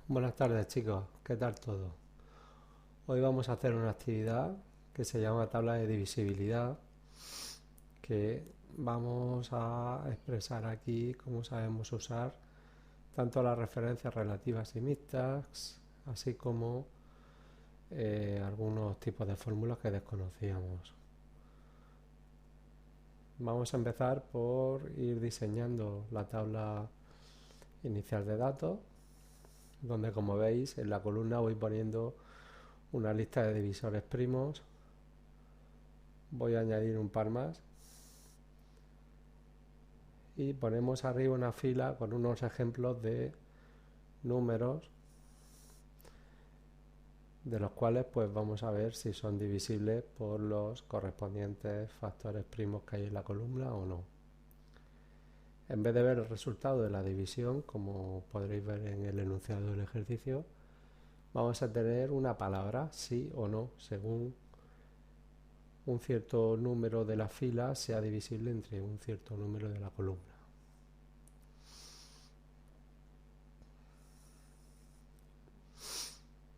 Buenas tardes chicos, ¿qué tal todo? Hoy vamos a hacer una actividad que se llama tabla de divisibilidad, que vamos a expresar aquí cómo sabemos usar tanto las referencias relativas y mixtas, así como algunos tipos de fórmulas que desconocíamos. Vamos a empezar por ir diseñando la tabla inicial de datos, donde como veis en la columna voy poniendo una lista de divisores primos. Voy a añadir un par más y ponemos arriba una fila con unos ejemplos de números, de los cuales pues vamos a ver si son divisibles por los correspondientes factores primos que hay en la columna o no. En vez de ver el resultado de la división, como podréis ver en el enunciado del ejercicio, vamos a tener una palabra sí o no, según un cierto número de la fila sea divisible entre un cierto número de la columna.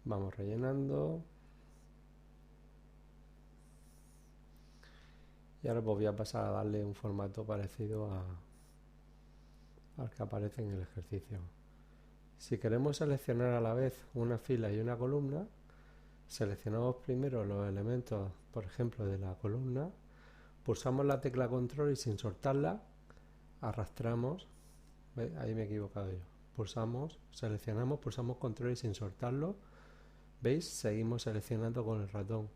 Vamos rellenando. Y ahora pues voy a pasar a darle un formato parecido al que aparece en el ejercicio. Si queremos seleccionar a la vez una fila y una columna, seleccionamos primero los elementos, por ejemplo, de la columna, pulsamos la tecla control y sin soltarla arrastramos. ¿Veis? Ahí me he equivocado yo. Seleccionamos, pulsamos control y sin soltarlo, ¿veis? Seguimos seleccionando con el ratón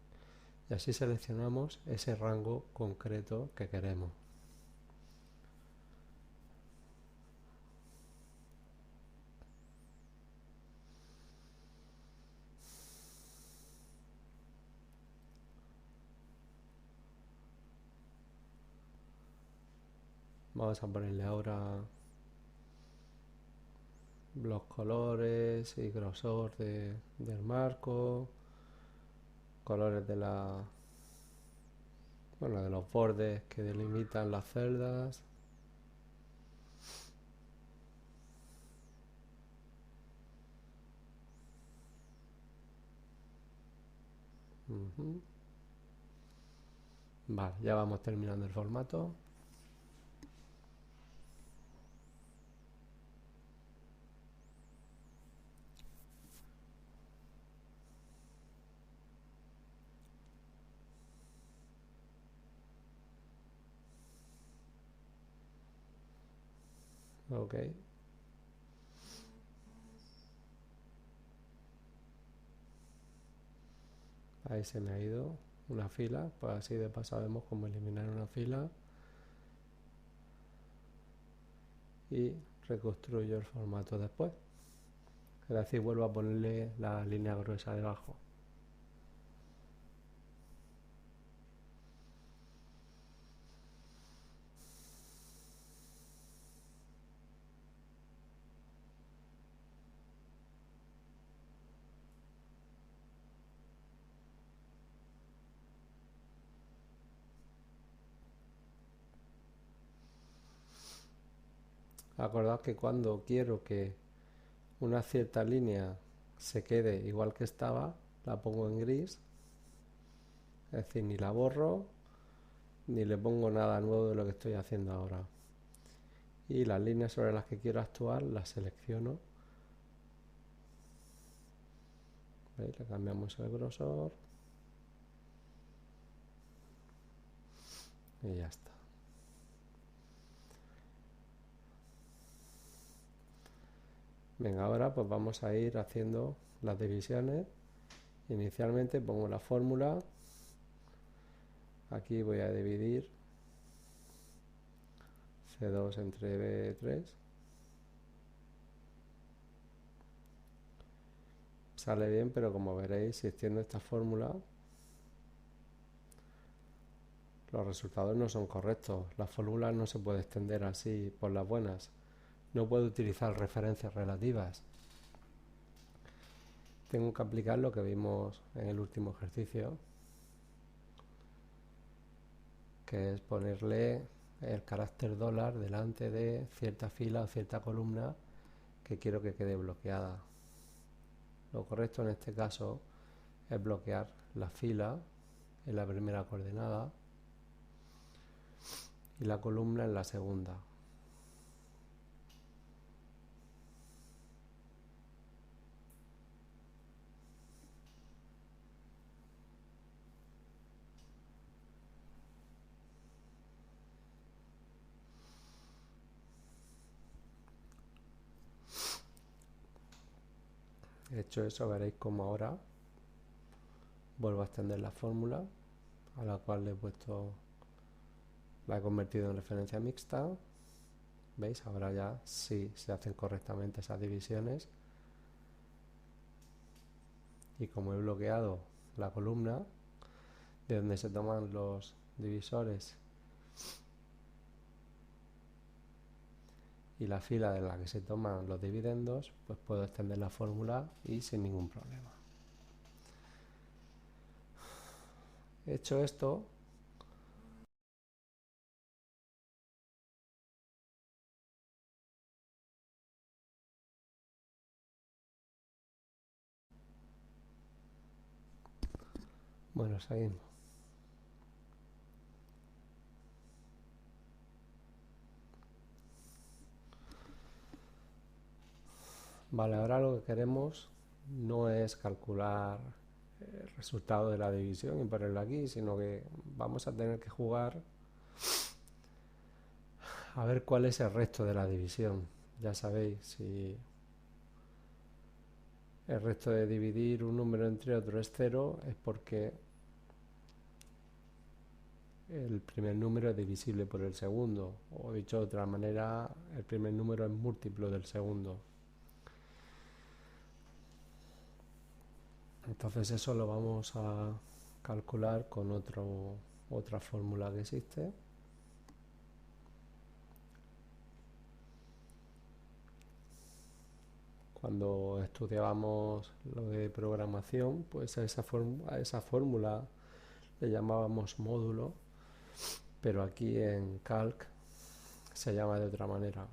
y así seleccionamos ese rango concreto que queremos. Vamos a ponerle ahora los colores y grosor del marco, colores de de los bordes que delimitan las celdas. Vale, ya vamos terminando el formato. Ok. Ahí se me ha ido una fila, pues así de paso vemos cómo eliminar una fila y reconstruyo el formato después. Es decir, vuelvo a ponerle la línea gruesa debajo. Acordad que cuando quiero que una cierta línea se quede igual que estaba, la pongo en gris, es decir, ni la borro ni le pongo nada nuevo de lo que estoy haciendo ahora. Y las líneas sobre las que quiero actuar las selecciono. ¿Veis? Le cambiamos el grosor y ya está. Venga, ahora pues vamos a ir haciendo las divisiones. Inicialmente pongo la fórmula. Aquí voy a dividir C2 entre B3. Sale bien, pero como veréis, si extiendo esta fórmula, los resultados no son correctos. La fórmula no se puede extender así por las buenas. No puedo utilizar referencias relativas. Tengo que aplicar lo que vimos en el último ejercicio, que es ponerle el carácter dólar delante de cierta fila o cierta columna que quiero que quede bloqueada. Lo correcto en este caso es bloquear la fila en la primera coordenada y la columna en la segunda. Hecho eso, veréis como ahora vuelvo a extender la fórmula, a la cual la he convertido en referencia mixta. ¿Veis? Ahora ya sí se hacen correctamente esas divisiones. Y como he bloqueado la columna de donde se toman los divisores y la fila de la que se toman los dividendos, pues puedo extender la fórmula y sin ningún problema. Hecho esto, bueno, seguimos. Vale, ahora lo que queremos no es calcular el resultado de la división y ponerlo aquí, sino que vamos a tener que jugar a ver cuál es el resto de la división. Ya sabéis, si el resto de dividir un número entre otro es 0, es porque el primer número es divisible por el segundo, o dicho de otra manera, el primer número es múltiplo del segundo. Entonces eso lo vamos a calcular con otra fórmula que existe. Cuando estudiábamos lo de programación, pues a esa fórmula le llamábamos módulo, pero aquí en Calc se llama de otra manera.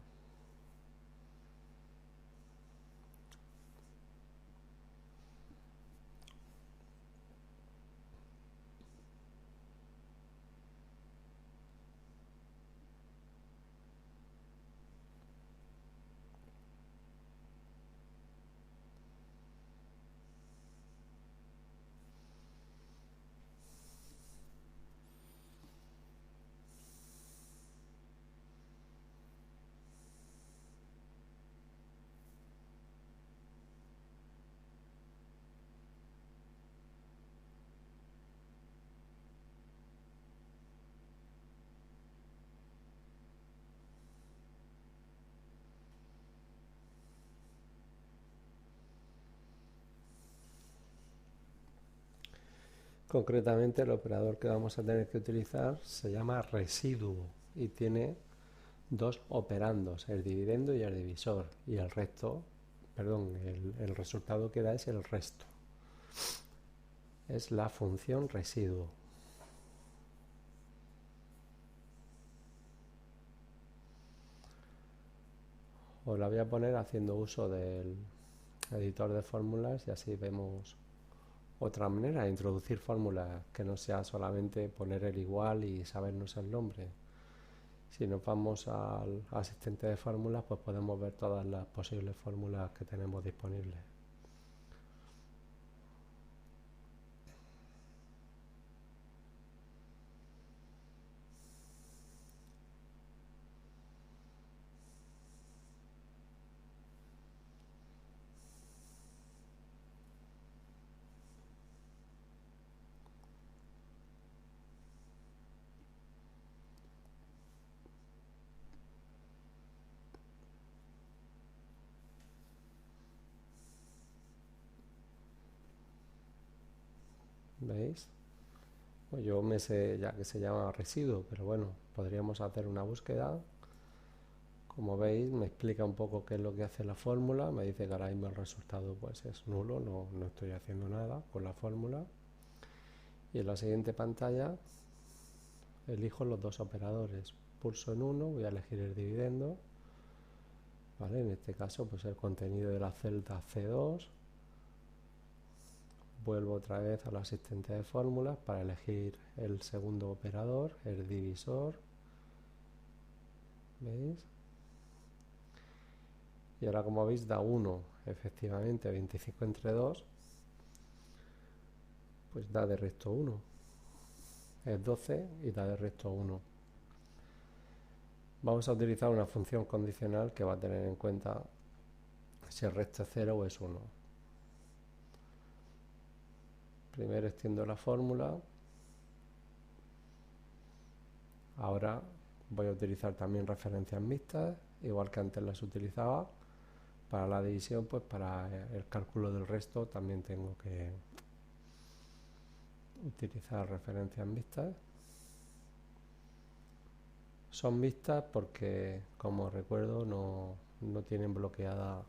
Concretamente, el operador que vamos a tener que utilizar se llama residuo y tiene dos operandos, el dividendo y el divisor, y el resto, perdón, el resultado que da es el resto. Es la función residuo. Os la voy a poner haciendo uso del editor de fórmulas y así vemos otra manera de introducir fórmulas que no sea solamente poner el igual y sabernos el nombre. Si nos vamos al asistente de fórmulas, pues podemos ver todas las posibles fórmulas que tenemos disponibles. ¿Veis? Pues yo me sé ya que se llama residuo, pero bueno, podríamos hacer una búsqueda. Como veis, me explica un poco qué es lo que hace la fórmula. Me dice que ahora mismo el resultado pues es nulo, no estoy haciendo nada con la fórmula. Y en la siguiente pantalla elijo los dos operadores. Pulso en uno, voy a elegir el dividendo. ¿Vale? En este caso, pues el contenido de la celda C2. vuelvo otra vez al asistente de fórmulas para elegir el segundo operador, el divisor. ¿Veis? Y ahora, como veis, da 1. Efectivamente, 25 entre 2, pues da de resto 1. Es 12 y da de resto 1. Vamos a utilizar una función condicional que va a tener en cuenta si el resto es 0 o es 1. Primero extiendo la fórmula. Ahora voy a utilizar también referencias mixtas, igual que antes las utilizaba. Para la división, pues para el cálculo del resto también tengo que utilizar referencias mixtas. Son mixtas porque, como recuerdo, no tienen bloqueada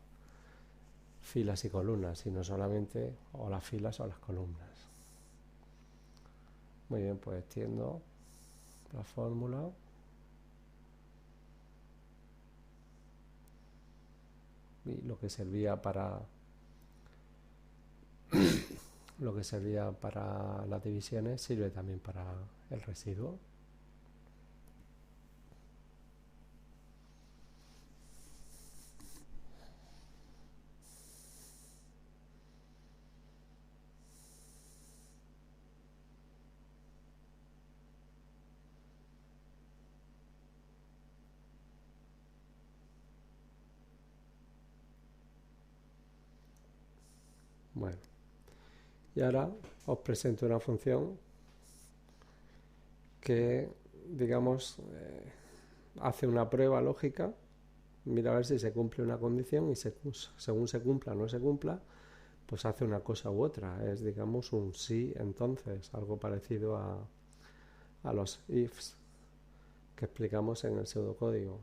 filas y columnas, sino solamente o las filas o las columnas. Muy bien, pues extiendo la fórmula. Y lo que servía para las divisiones sirve también para el residuo. Bueno, y ahora os presento una función que, digamos, hace una prueba lógica, mira a ver si se cumple una condición y según se cumpla o no se cumpla, pues hace una cosa u otra. Es, digamos, un sí entonces, algo parecido a los ifs que explicamos en el pseudocódigo.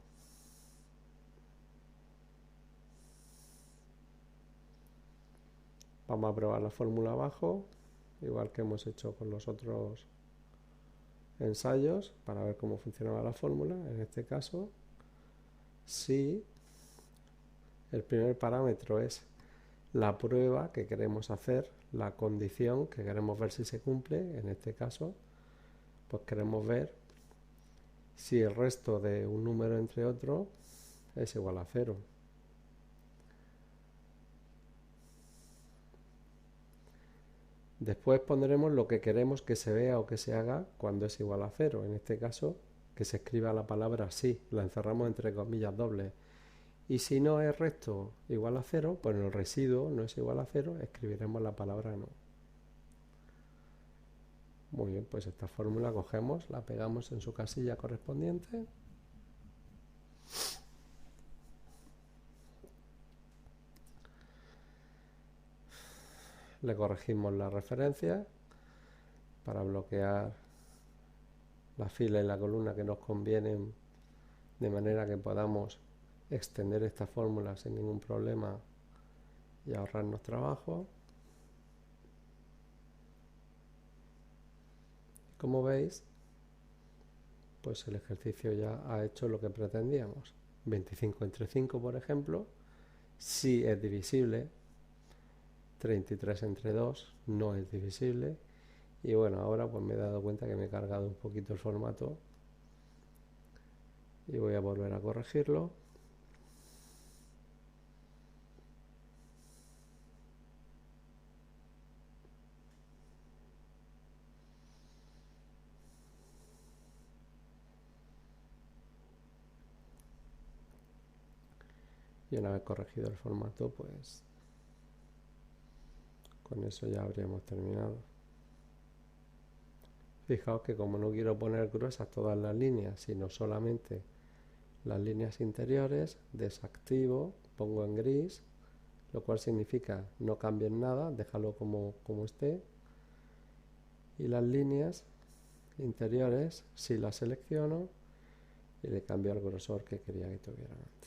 Vamos a probar la fórmula abajo, igual que hemos hecho con los otros ensayos, para ver cómo funcionaba la fórmula. En este caso, si el primer parámetro es la prueba que queremos hacer, la condición que queremos ver si se cumple, en este caso, pues queremos ver si el resto de un número entre otro es igual a 0. Después pondremos lo que queremos que se vea o que se haga cuando es igual a 0. En este caso, que se escriba la palabra sí, la encerramos entre comillas dobles. Y si no es resto igual a 0, pues en el residuo no es igual a 0, escribiremos la palabra no. Muy bien, pues esta fórmula cogemos, la pegamos en su casilla correspondiente. Le corregimos la referencia para bloquear la fila y la columna que nos convienen, de manera que podamos extender esta fórmula sin ningún problema y ahorrarnos trabajo. Como veis, pues el ejercicio ya ha hecho lo que pretendíamos. 25 entre 5, por ejemplo, sí es divisible. 33 entre 2 no es divisible. Y bueno, ahora pues me he dado cuenta que me he cargado un poquito el formato y voy a volver a corregirlo. Y una vez corregido el formato, pues con eso ya habríamos terminado. Fijaos que como no quiero poner gruesas todas las líneas, sino solamente las líneas interiores, desactivo, pongo en gris, lo cual significa no cambien nada, déjalo como esté. Y las líneas interiores, si las selecciono y le cambio el grosor que quería que tuvieran.